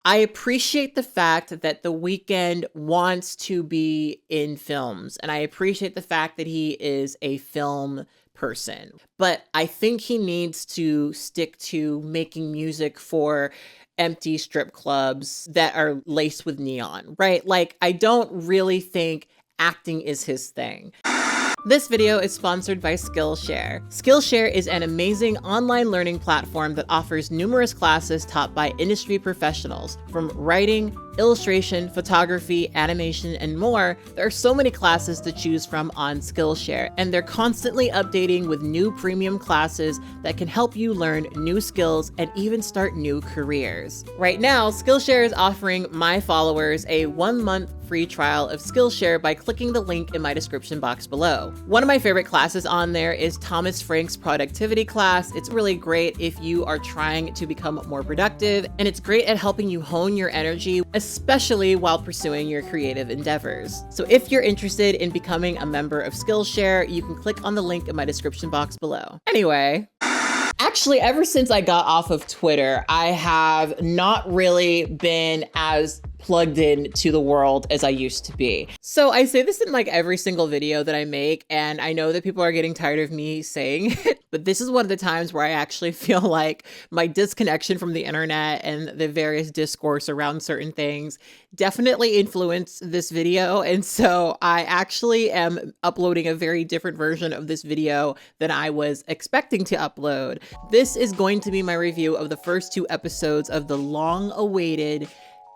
I appreciate the fact that The Weeknd wants to be in films, and I appreciate the fact that he is a film person. But I think he needs to stick to making music for empty strip clubs that are laced with neon, right? Like, I don't really think acting is his thing. This video is sponsored by Skillshare. Skillshare is an amazing online learning platform that offers numerous classes taught by industry professionals. From writing, illustration, photography, animation, and more, there are so many classes to choose from on Skillshare, and they're constantly updating with new premium classes that can help you learn new skills and even start new careers. Right now, Skillshare is offering my followers a 1-month free trial of Skillshare by clicking the link in my description box below. One of my favorite classes on there is Thomas Frank's productivity class. It's really great if you are trying to become more productive, and it's great at helping you hone your energy, especially while pursuing your creative endeavors. So if you're interested in becoming a member of Skillshare, you can click on the link in my description box below. Anyway, actually, ever since I got off of Twitter, I have not really been as plugged in to the world as I used to be. So I say this in like every single video that I make, and I know that people are getting tired of me saying it, but this is one of the times where I actually feel like my disconnection from the internet and the various discourse around certain things definitely influenced this video. And so I actually am uploading a very different version of this video than I was expecting to upload. This is going to be my review of the first 2 episodes of the long-awaited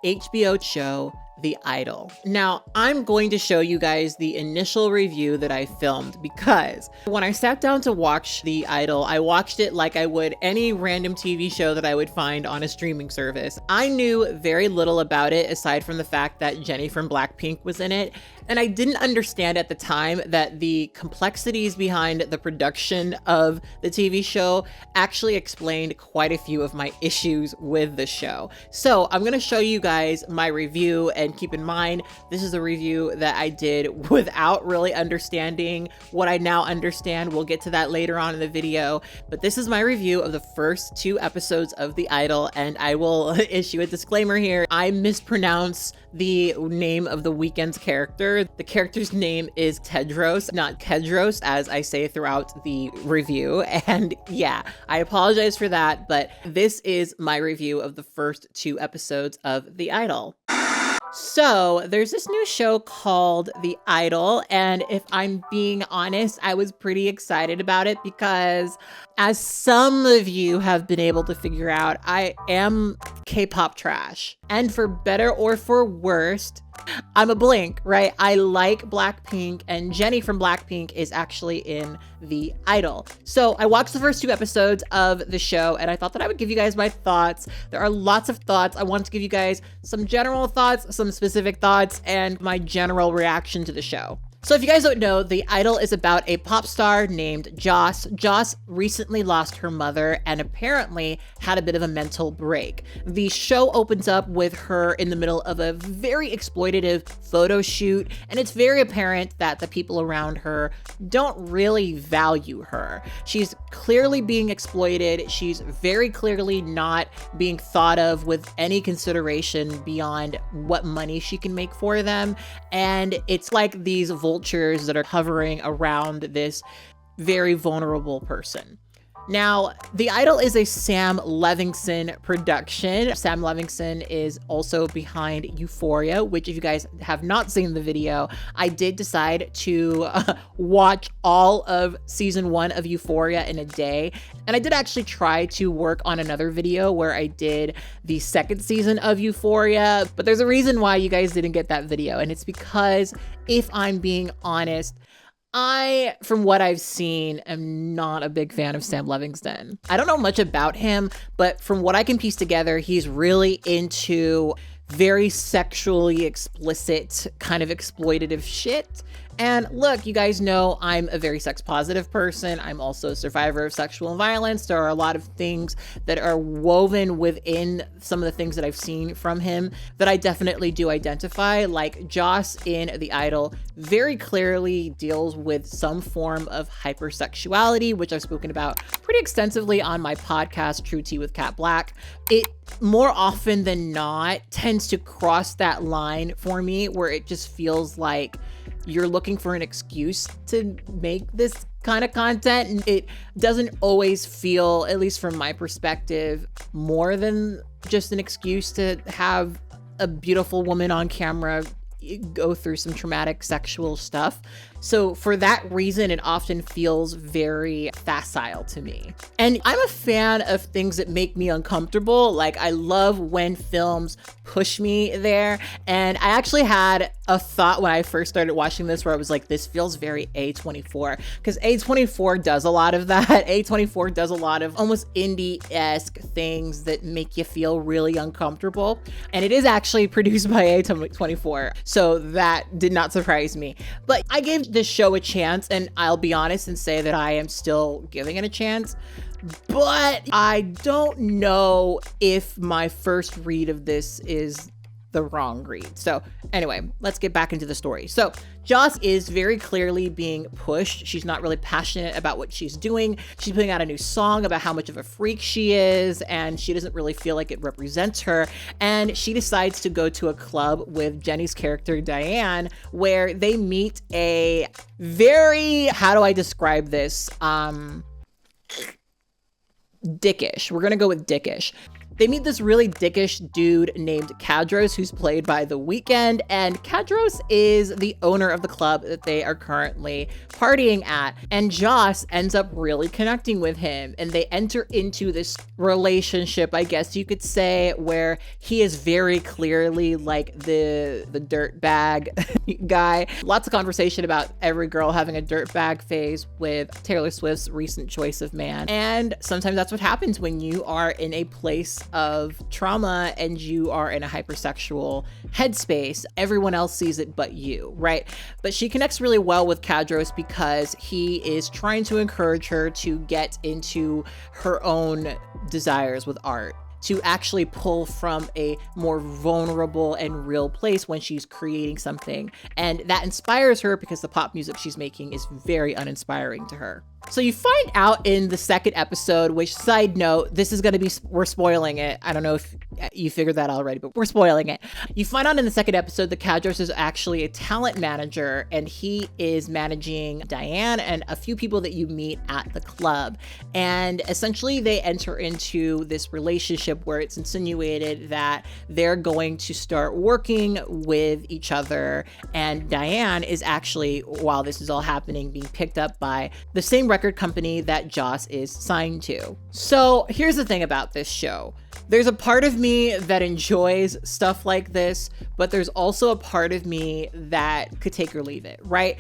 HBO show, The Idol. Now, I'm going to show you guys the initial review that I filmed because when I sat down to watch The Idol, I watched it like I would any random TV show that I would find on a streaming service. I knew very little about it aside from the fact that Jennie from Blackpink was in it, and I didn't understand at the time that the complexities behind the production of the TV show actually explained quite a few of my issues with the show. So I'm gonna show you guys my review, and keep in mind, this is a review that I did without really understanding what I now understand. We'll get to that later on in the video, but this is my review of the first 2 episodes of The Idol, and I will issue a disclaimer here. I mispronounce the name of The Weeknd's character. The character's name is Tedros, not Kedros, as I say throughout the review. And yeah, I apologize for that, but this is my review of the first 2 episodes of The Idol. So there's this new show called The Idol, and if I'm being honest, I was pretty excited about it because, as some of you have been able to figure out, I am K-pop trash. And for better or for worse, I'm a Blink, right? I like Blackpink, and Jennie from Blackpink is actually in The Idol. So I watched the first 2 episodes of the show, and I thought that I would give you guys my thoughts. There are lots of thoughts. I want to give you guys some general thoughts, some specific thoughts, and my general reaction to the show. So if you guys don't know, The Idol is about a pop star named Joss. Joss recently lost her mother and apparently had a bit of a mental break. The show opens up with her in the middle of a very exploitative photo shoot, and it's very apparent that the people around her don't really value her. She's clearly being exploited. She's very clearly not being thought of with any consideration beyond what money she can make for them. And it's like these vultures that are hovering around this very vulnerable person. Now, The Idol is a Sam Levinson production. Sam Levinson is also behind Euphoria, which if you guys have not seen the video, I did decide to watch all of season 1 of Euphoria in a day. And I did actually try to work on another video where I did the 2nd season of Euphoria, but there's a reason why you guys didn't get that video. And it's because, if I'm being honest, I, from what I've seen, am not a big fan of Sam Levinson. I don't know much about him, but from what I can piece together, he's really into very sexually explicit, kind of exploitative shit. And look, you guys know I'm a very sex positive person. I'm also a survivor of sexual violence. There are a lot of things that are woven within some of the things that I've seen from him that I definitely do identify. Like Joss in The Idol very clearly deals with some form of hypersexuality, which I've spoken about pretty extensively on my podcast, True Tea with katblaque. It more often than not tends to cross that line for me where it just feels like you're looking for an excuse to make this kind of content. And it doesn't always feel, at least from my perspective, more than just an excuse to have a beautiful woman on camera go through some traumatic sexual stuff. So for that reason, it often feels very facile to me. And I'm a fan of things that make me uncomfortable. Like I love when films push me there. And I actually had a thought when I first started watching this where I was like, this feels very A24, because A24 does a lot of that. A24 does a lot of almost indie-esque things that make you feel really uncomfortable. And it is actually produced by A24. So that did not surprise me. But I gave this show a chance, and I'll be honest and say that I am still giving it a chance. But I don't know if my first read of this is the wrong read. So anyway, let's get back into the story. So Joss is very clearly being pushed. She's not really passionate about what she's doing. She's putting out a new song about how much of a freak she is, and she doesn't really feel like it represents her. And she decides to go to a club with Jenny's character, Diane, where they meet a very, how do I describe this? Dickish. We're gonna go with dickish. They meet this really dickish dude named Kadros, who's played by The Weeknd, and Kadros is the owner of the club that they are currently partying at. And Joss ends up really connecting with him, and they enter into this relationship, I guess you could say, where he is very clearly like the dirt bag guy. Lots of conversation about every girl having a dirt bag phase with Taylor Swift's recent choice of man. And sometimes that's what happens when you are in a place of trauma and you are in a hypersexual headspace. Everyone else sees it but you, right? But she connects really well with Kadros because he is trying to encourage her to get into her own desires with art, to actually pull from a more vulnerable and real place when she's creating something. And that inspires her because the pop music she's making is very uninspiring to her. So you find out in the second episode, which, side note, this is going to be, we're spoiling it. I don't know if you figured that already, but we're spoiling it. You find out in the second episode that Kadros is actually a talent manager, and he is managing Diane and a few people that you meet at the club. And essentially they enter into this relationship where it's insinuated that they're going to start working with each other. And Diane is actually, while this is all happening, being picked up by the same record company that Joss is signed to. So here's the thing about this show. There's a part of me that enjoys stuff like this, but there's also a part of me that could take or leave it, right?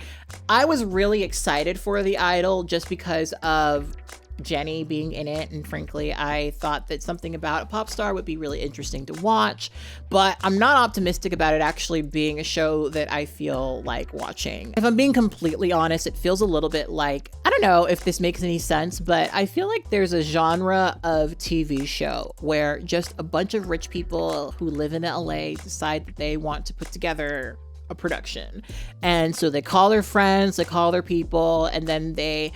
I was really excited for The Idol just because of Jenny being in it, and frankly I thought that something about a pop star would be really interesting to watch, but I'm not optimistic about it actually being a show that I feel like watching. If I'm being completely honest, it feels a little bit like, I don't know if this makes any sense, but I feel like there's a genre of TV show where just a bunch of rich people who live in LA decide that they want to put together a production, and so they call their friends, they call their people, and then they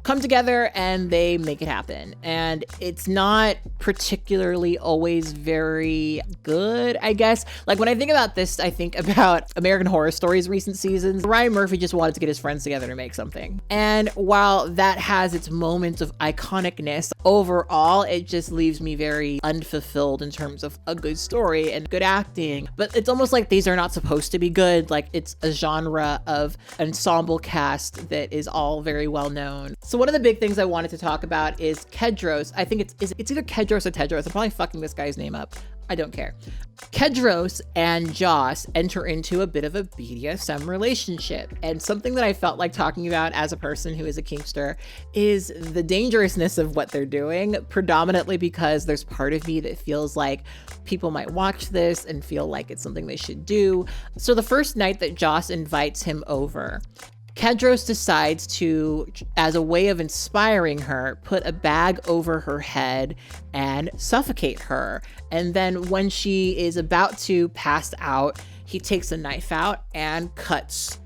come together and they make it happen. And it's not particularly always very good, I guess. Like when I think about this, I think about American Horror Story's recent seasons. Ryan Murphy just wanted to get his friends together to make something. And while that has its moments of iconicness, overall, it just leaves me very unfulfilled in terms of a good story and good acting. But it's almost like these are not supposed to be good. Like it's a genre of ensemble cast that is all very well known. So So one of the big things I wanted to talk about is Kedros. I think it's either Kedros or Tedros. I'm probably fucking this guy's name up. I don't care. Kedros and Joss enter into a bit of a BDSM relationship. And something that I felt like talking about as a person who is a kinkster is the dangerousness of what they're doing, predominantly because there's part of me that feels like people might watch this and feel like it's something they should do. So the first night that Joss invites him over, Kedros decides to, as a way of inspiring her, put a bag over her head and suffocate her. And then when she is about to pass out, he takes a knife out and cuts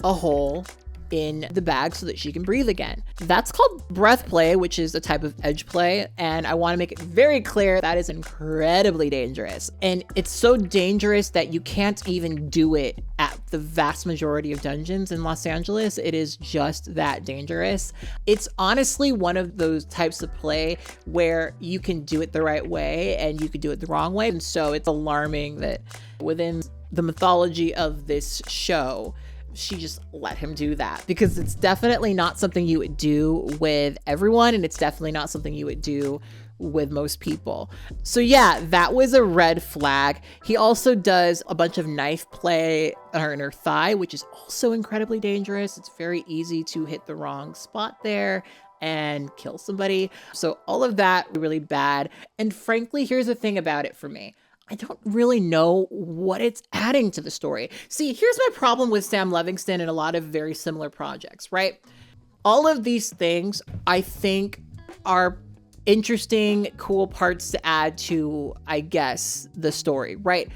a hole in the bag so that she can breathe again. That's called breath play, which is a type of edge play. And I want to make it very clear that is incredibly dangerous. And it's so dangerous that you can't even do it at the vast majority of dungeons in Los Angeles. It is just that dangerous. It's honestly one of those types of play where you can do it the right way and you could do it the wrong way. And so it's alarming that within the mythology of this show, she just let him do that, because it's definitely not something you would do with everyone, and it's definitely not something you would do with most people. So yeah, that was a red flag. He also does a bunch of knife play on her thigh, which is also incredibly dangerous. It's very easy to hit the wrong spot there and kill somebody. So all of that really bad. And frankly, here's the thing about it for me. I don't really know what it's adding to the story. See, here's my problem with Sam Levinson and a lot of very similar projects, right? All of these things I think are interesting, cool parts to add to, I guess, the story, right?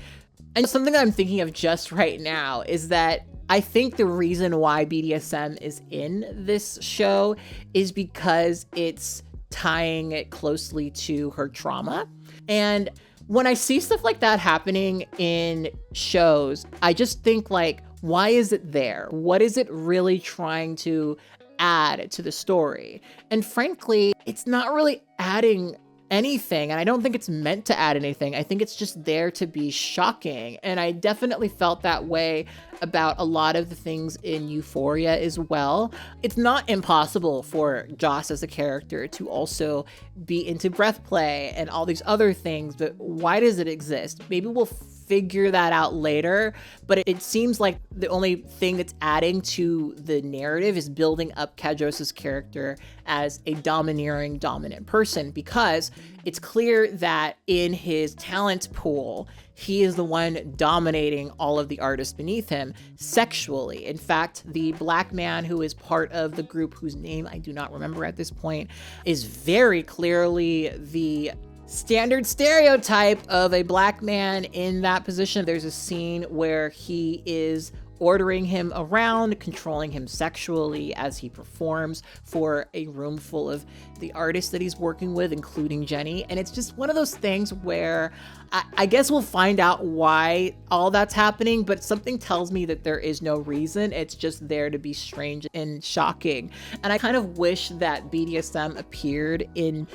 And something that I'm thinking of just right now is that I think the reason why BDSM is in this show is because it's tying it closely to her trauma. And when I see stuff like that happening in shows, I just think like, why is it there? What is it really trying to add to the story? And frankly, it's not really adding anything. And I don't think it's meant to add anything. I think it's just there to be shocking. And I definitely felt that way about a lot of the things in Euphoria as well. It's not impossible for Joss as a character to also be into breath play and all these other things, but why does it exist? Maybe we'll figure that out later, but it seems like the only thing that's adding to the narrative is building up Kedros's character as a domineering, dominant person, because it's clear that in his talent pool, he is the one dominating all of the artists beneath him sexually. In fact, the black man who is part of the group, whose name I do not remember at this point, is very clearly the standard stereotype of a black man in that position. There's a scene where he is ordering him around, controlling him sexually as he performs for a room full of the artists that he's working with, including Jenny. And it's just one of those things where I guess we'll find out why all that's happening, but something tells me that there is no reason. It's just there to be strange and shocking. And I kind of wish that BDSM appeared in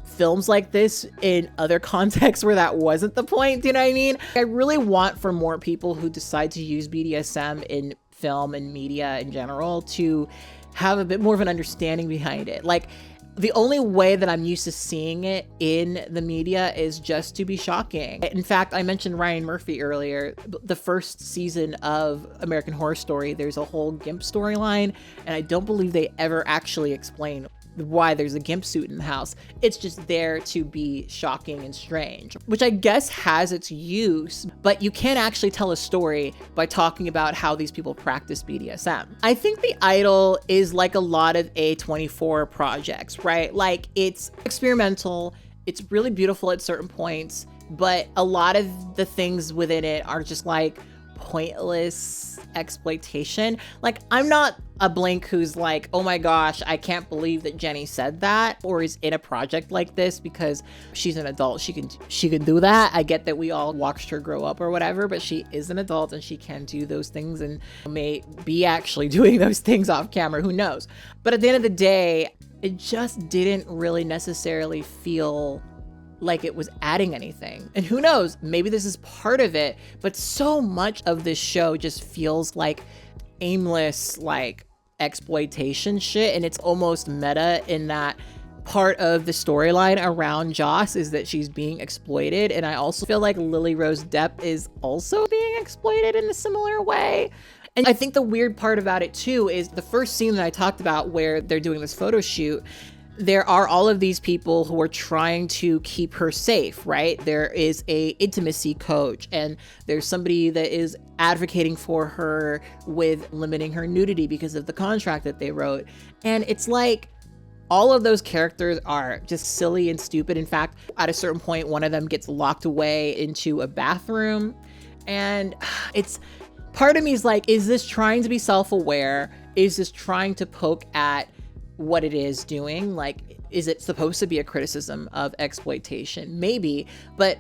films like this in other contexts where that wasn't the point. Do you know what I mean? I really want for more people who decide to use BDSM in film and media in general to have a bit more of an understanding behind it. Like, the only way that I'm used to seeing it in the media is just to be shocking. In fact, I mentioned Ryan Murphy earlier. The first season of American Horror Story, there's a whole GIMP storyline, and I don't believe they ever actually explain why there's a GIMP suit in the house. It's just there to be shocking and strange, which I guess has its use, but you can't actually tell a story by talking about how these people practice BDSM. I think The Idol is like a lot of A24 projects, right? Like, it's experimental, it's really beautiful at certain points, but a lot of the things within it are just like pointless exploitation. Like, I'm not a Blink who's like, oh my gosh, I can't believe that Jenny said that or is in a project like this, because she's an adult. She can do that. I get that we all watched her grow up or whatever, but she is an adult and she can do those things and may be actually doing those things off camera. Who knows? But at the end of the day, it just didn't really necessarily feel like it was adding anything. And who knows, maybe this is part of it, but so much of this show just feels like aimless, like exploitation shit, and it's almost meta in that part of the storyline around Joss is that she's being exploited. And I also feel like Lily Rose Depp is also being exploited in a similar way. And I think the weird part about it too is the first scene that I talked about where they're doing this photo shoot, there are all of these people who are trying to keep her safe, right? There is a intimacy coach, and there's somebody that is advocating for her with limiting her nudity because of the contract that they wrote. And it's like, all of those characters are just silly and stupid. In fact, at a certain point, one of them gets locked away into a bathroom. And it's, part of me is like, is this trying to be self-aware? Is this trying to poke at what it is doing? Like, is it supposed to be a criticism of exploitation? Maybe, but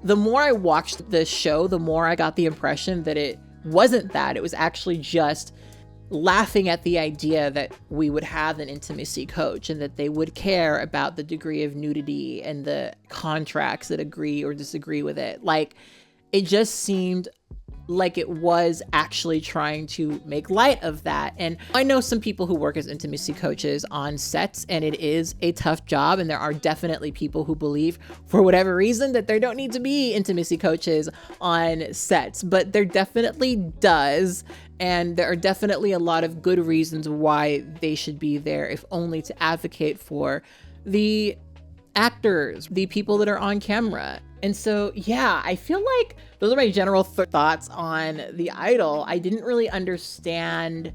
the more I watched this show, the more I got the impression that it wasn't that. It was actually just laughing at the idea that we would have an intimacy coach and that they would care about the degree of nudity and the contracts that agree or disagree with it. Like, it just seemed like it was actually trying to make light of that. And I know some people who work as intimacy coaches on sets, and it is a tough job. And there are definitely people who believe, for whatever reason, that there don't need to be intimacy coaches on sets, but there definitely does. And there are definitely a lot of good reasons why they should be there, if only to advocate for the actors, the people that are on camera. And so, yeah, I feel like those are my general thoughts on The Idol. I didn't really understand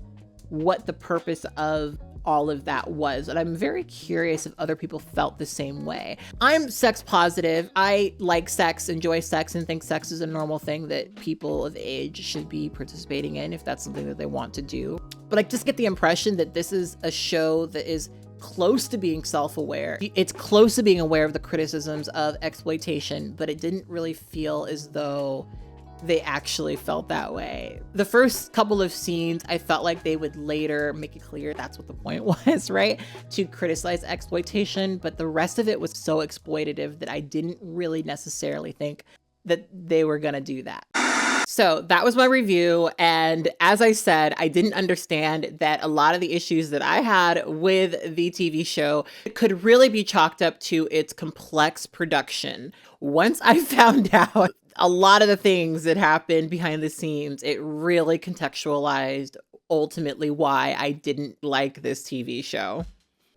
what the purpose of all of that was, and I'm very curious if other people felt the same way. I'm sex positive. I like sex, enjoy sex, and think sex is a normal thing that people of age should be participating in if that's something that they want to do. But I just get the impression that this is a show that is close to being self-aware. It's close to being aware of the criticisms of exploitation, but it didn't really feel as though they actually felt that way. The first couple of scenes, I felt like they would later make it clear that's what the point was, right? To criticize exploitation, but the rest of it was so exploitative that I didn't really necessarily think that they were gonna do that. So that was my review. And as I said, I didn't understand that a lot of the issues that I had with the TV show could really be chalked up to its complex production. Once I found out a lot of the things that happened behind the scenes, it really contextualized ultimately why I didn't like this TV show.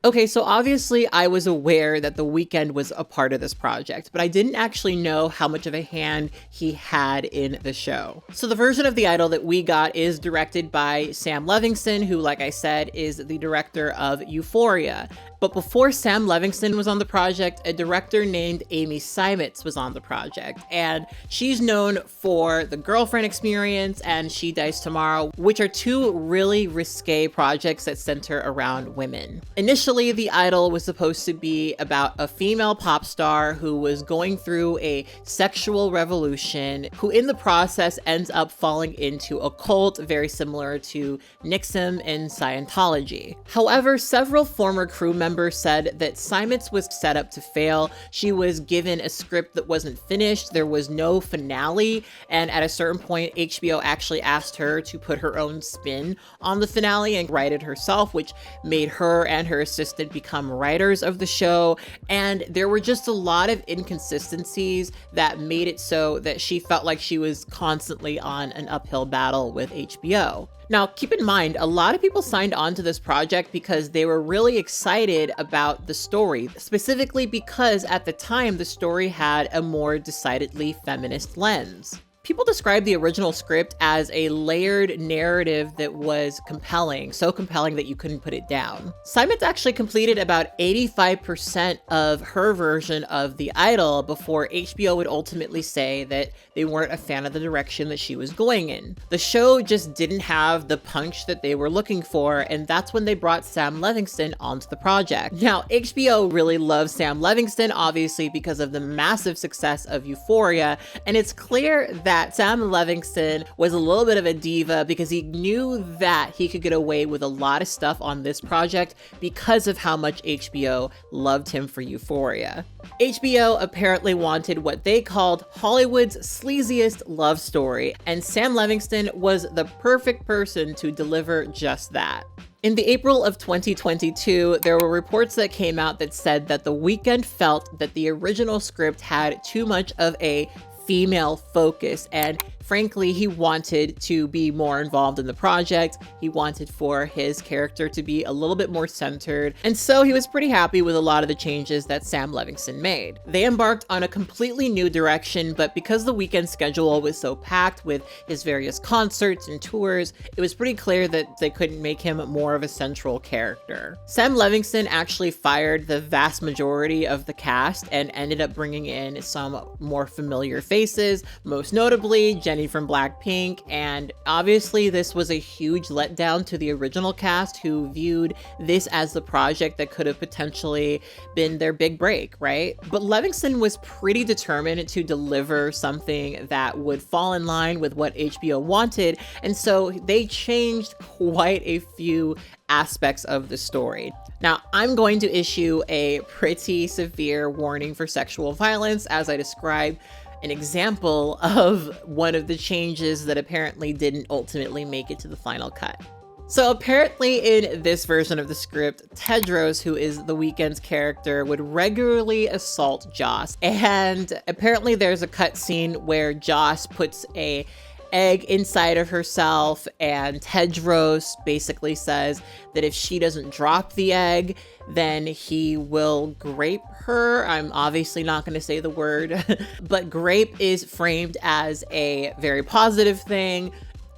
Okay, so obviously I was aware that The Weeknd was a part of this project, but I didn't actually know how much of a hand he had in the show. So the version of The Idol that we got is directed by Sam Levinson, who, like I said, is the director of Euphoria. But before Sam Levinson was on the project, a director named Amy Seimetz was on the project. And she's known for The Girlfriend Experience and She Dies Tomorrow, which are two really risque projects that center around women. Initially, The Idol was supposed to be about a female pop star who was going through a sexual revolution, who in the process ends up falling into a cult very similar to Nixon and Scientology. However, several former crew members said that Seimetz was set up to fail. She was given a script that wasn't finished. There was no finale. And at a certain point, HBO actually asked her to put her own spin on the finale and write it herself, which made her and her assistant become writers of the show. And there were just a lot of inconsistencies that made it so that she felt like she was constantly on an uphill battle with HBO. Now, keep in mind, a lot of people signed on to this project because they were really excited about the story, specifically because at the time, the story had a more decidedly feminist lens. People describe the original script as a layered narrative that was compelling, so compelling that you couldn't put it down. Seimetz actually completed about 85% of her version of The Idol before HBO would ultimately say that they weren't a fan of the direction that she was going in. The show just didn't have the punch that they were looking for, and that's when they brought Sam Levinson onto the project. Now, HBO really loves Sam Levinson, obviously, because of the massive success of Euphoria, and it's clear that Sam Levinson was a little bit of a diva because he knew that he could get away with a lot of stuff on this project because of how much HBO loved him for Euphoria. HBO apparently wanted what they called Hollywood's sleaziest love story, and Sam Levinson was the perfect person to deliver just that. In the April of 2022, there were reports that came out that said that The Weeknd felt that the original script had too much of a female focus, and frankly, he wanted to be more involved in the project. He wanted for his character to be a little bit more centered, and so he was pretty happy with a lot of the changes that Sam Levinson made. They embarked on a completely new direction, but because The Weeknd's schedule was so packed with his various concerts and tours, it was pretty clear that they couldn't make him more of a central character. Sam Levinson actually fired the vast majority of the cast and ended up bringing in some more familiar faces, most notably Jenny from Blackpink, and obviously this was a huge letdown to the original cast, who viewed this as the project that could have potentially been their big break, right? But Levinson was pretty determined to deliver something that would fall in line with what HBO wanted, and so they changed quite a few aspects of the story. Now, I'm going to issue a pretty severe warning for sexual violence as I describe an example of one of the changes that apparently didn't ultimately make it to the final cut. So apparently in this version of the script, Tedros, who is The Weeknd's character, would regularly assault Joss. And apparently there's a cut scene where Joss puts a egg inside of herself, and Tedros basically says that if she doesn't drop the egg, then he will grape her. I'm obviously not going to say the word, but grape is framed as a very positive thing.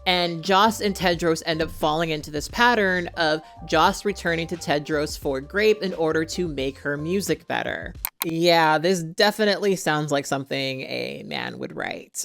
And Joss and Tedros end up falling into this pattern of Joss returning to Tedros for grape in order to make her music better. Yeah, this definitely sounds like something a man would write.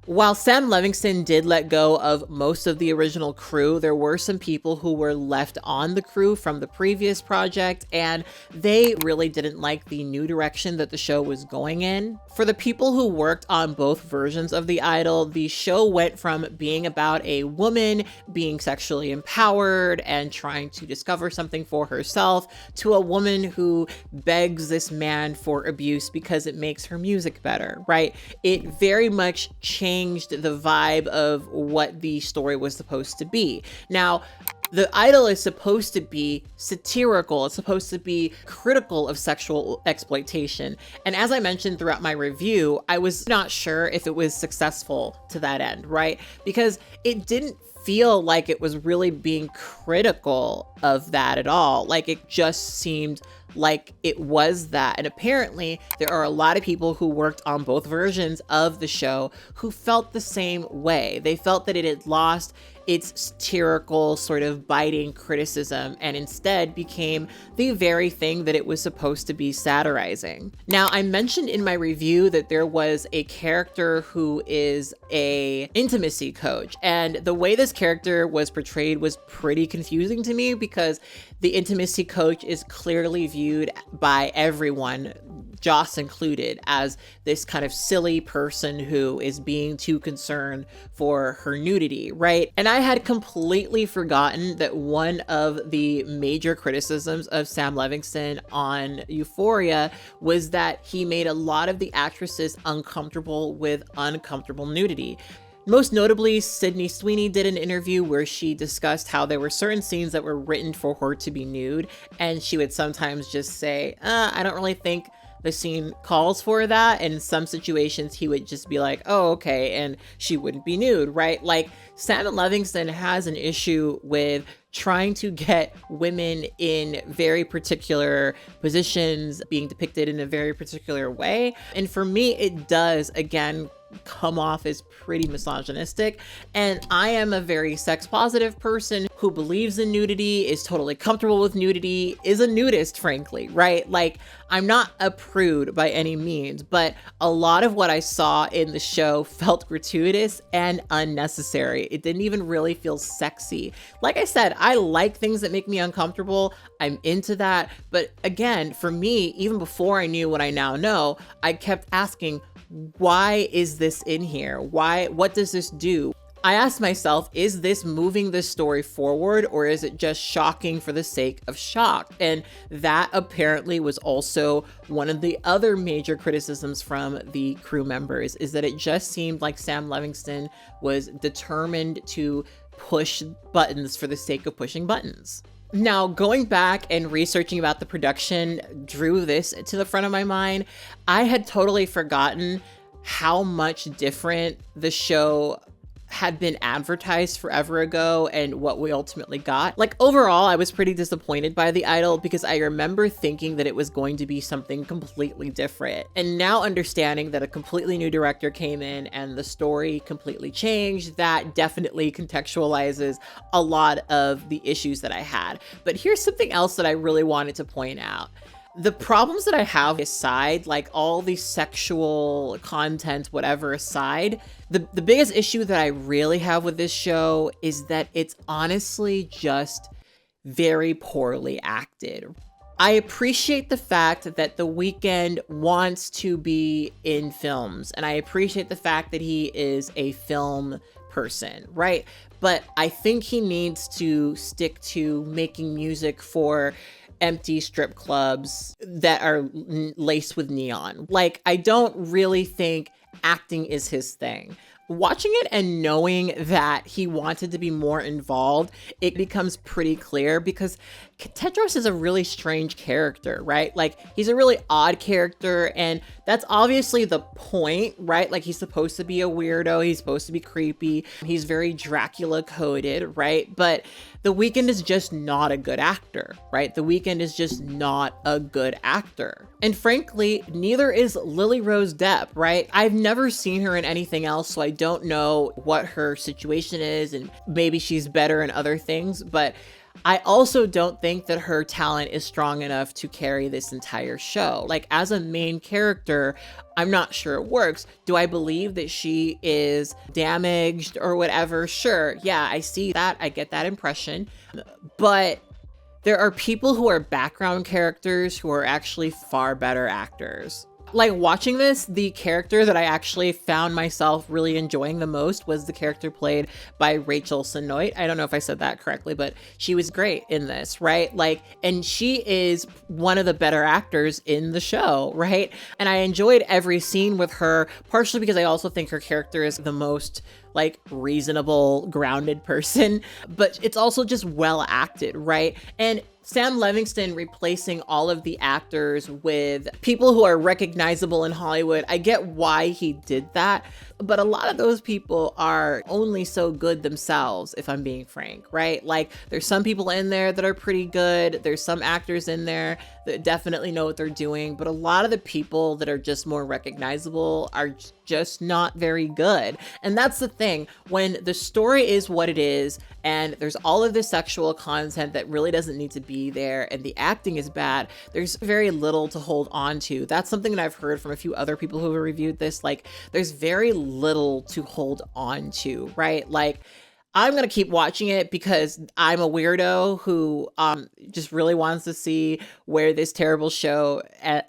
While Sam Levinson did let go of most of the original crew, there were some people who were left on the crew from the previous project, and they really didn't like the new direction that the show was going in. For the people who worked on both versions of The Idol, the show went from being about a woman being sexually empowered and trying to discover something for herself to a woman who begs this man for abuse because it makes her music better, right? It very much changed the vibe of what the story was supposed to be. Now, The Idol is supposed to be satirical. It's supposed to be critical of sexual exploitation. And as I mentioned throughout my review, I was not sure if it was successful to that end, right? Because it didn't feel like it was really being critical of that at all. Like, it just seemed like it was that. And apparently there are a lot of people who worked on both versions of the show who felt the same way. They felt that it had lost its satirical sort of biting criticism and instead became the very thing that it was supposed to be satirizing. Now, I mentioned in my review that there was a character who is a intimacy coach, and the way this character was portrayed was pretty confusing to me because the intimacy coach is clearly viewed by everyone, Joss included, as this kind of silly person who is being too concerned for her nudity, right? And I had completely forgotten that one of the major criticisms of Sam Levinson on Euphoria was that he made a lot of the actresses uncomfortable with uncomfortable nudity. Most notably, Sydney Sweeney did an interview where she discussed how there were certain scenes that were written for her to be nude, and she would sometimes just say, I don't really think the scene calls for that. And in some situations, he would just be like, oh, okay, and she wouldn't be nude, right? Like, Sam Levinson has an issue with trying to get women in very particular positions being depicted in a very particular way. And for me, it does, again, come off as pretty misogynistic. And I am a very sex positive person who believes in nudity, is totally comfortable with nudity, is a nudist, frankly, right? Like, I'm not a prude by any means, but a lot of what I saw in the show felt gratuitous and unnecessary. It didn't even really feel sexy. Like I said, I like things that make me uncomfortable. I'm into that. But again, for me, even before I knew what I now know, I kept asking, why is this in here? What does this do? I asked myself, is this moving the story forward, or is it just shocking for the sake of shock? And that apparently was also one of the other major criticisms from the crew members, is that it just seemed like Sam Levinson was determined to push buttons for the sake of pushing buttons. Now, going back and researching about the production drew this to the front of my mind. I had totally forgotten how much different the show had been advertised forever ago and what we ultimately got. Like, overall, I was pretty disappointed by The Idol because I remember thinking that it was going to be something completely different. And now understanding that a completely new director came in and the story completely changed, that definitely contextualizes a lot of the issues that I had. But here's something else that I really wanted to point out. The problems that I have aside, like all the sexual content, whatever aside, the biggest issue that I really have with this show is that it's honestly just very poorly acted. I appreciate the fact that The Weeknd wants to be in films, and I appreciate the fact that he is a film person, right? But I think he needs to stick to making music for empty strip clubs that are laced with neon. Like, I don't really think acting is his thing. Watching it and knowing that he wanted to be more involved, it becomes pretty clear because Tedros is a really strange character, right? Like, he's a really odd character, and that's obviously the point, right? Like, he's supposed to be a weirdo, he's supposed to be creepy, he's very Dracula coded, right? But The Weeknd is just not a good actor, right? The Weeknd is just not a good actor. And frankly, neither is Lily Rose Depp, right? I've never seen her in anything else, so I don't know what her situation is, and maybe she's better in other things, but I also don't think that her talent is strong enough to carry this entire show. Like, as a main character, I'm not sure it works. Do I believe that she is damaged or whatever? Sure, yeah, I see that. I get that impression. But there are people who are background characters who are actually far better actors. Like, watching this, the character that I actually found myself really enjoying the most was the character played by Rachel Senoit. I don't know if I said that correctly, but she was great in this, right? Like, and she is one of the better actors in the show, right? And I enjoyed every scene with her, partially because I also think her character is the most like reasonable, grounded person, but it's also just well acted, right? And Sam Levinson replacing all of the actors with people who are recognizable in Hollywood, I get why he did that, but a lot of those people are only so good themselves, if I'm being frank, right? Like, there's some people in there that are pretty good, there's some actors in there that definitely know what they're doing, but a lot of the people that are just more recognizable are just not very good. And that's the thing, when the story is what it is, and there's all of this sexual content that really doesn't need to be there, and the acting is bad, there's very little to hold on to. That's something that I've heard from a few other people who have reviewed this. Like, there's very little to hold on to, right? Like, I'm gonna keep watching it because I'm a weirdo who just really wants to see where this terrible show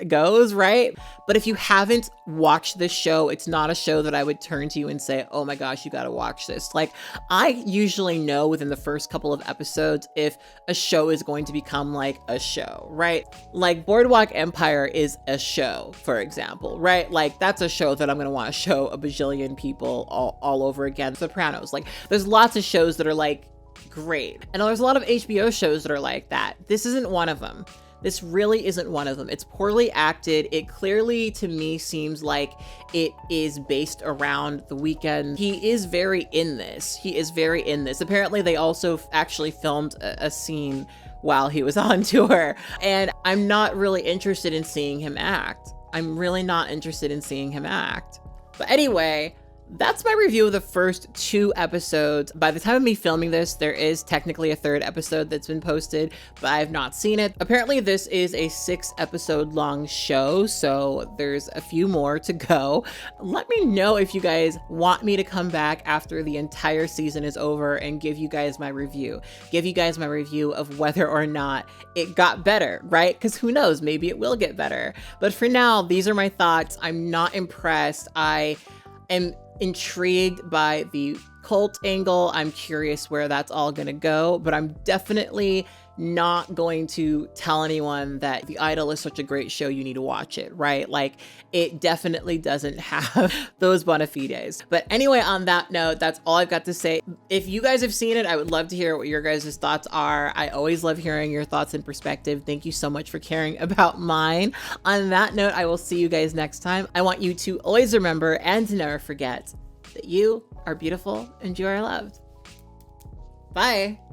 goes, right? But if you haven't watched this show, it's not a show that I would turn to you and say, oh my gosh, you gotta watch this. Like, I usually know within the first couple of episodes if a show is going to become like a show, right? Like, Boardwalk Empire is a show, for example, right? Like, that's a show that I'm gonna want to show a bajillion people all over again. Sopranos, like, there's lots of shows that are like great, and there's a lot of HBO shows that are like that. This isn't one of them. This really isn't one of them. It's poorly acted. It clearly, to me, seems like it is based around The Weeknd. He is very in this. He is very in this. Apparently, they also actually filmed a scene while he was on tour, and I'm not really interested in seeing him act. I'm really not interested in seeing him act. But anyway, that's my review of the first 2 episodes. By the time of me filming this, there is technically a 3rd episode that's been posted, but I have not seen it. Apparently, this is a 6-episode long show, so there's a few more to go. Let me know if you guys want me to come back after the entire season is over and give you guys my review. Give you guys my review of whether or not it got better, right? Because who knows, maybe it will get better. But for now, these are my thoughts. I'm not impressed. I am intrigued by the cult angle. I'm curious where that's all gonna go, but I'm definitely not going to tell anyone that The Idol is such a great show, you need to watch it, right? Like, it definitely doesn't have those bona fides. But anyway, on that note, that's all I've got to say. If you guys have seen it, I would love to hear what your guys' thoughts are. I always love hearing your thoughts and perspective. Thank you so much for caring about mine. On that note, I will see you guys next time. I want you to always remember and to never forget that you are beautiful and you are loved. Bye.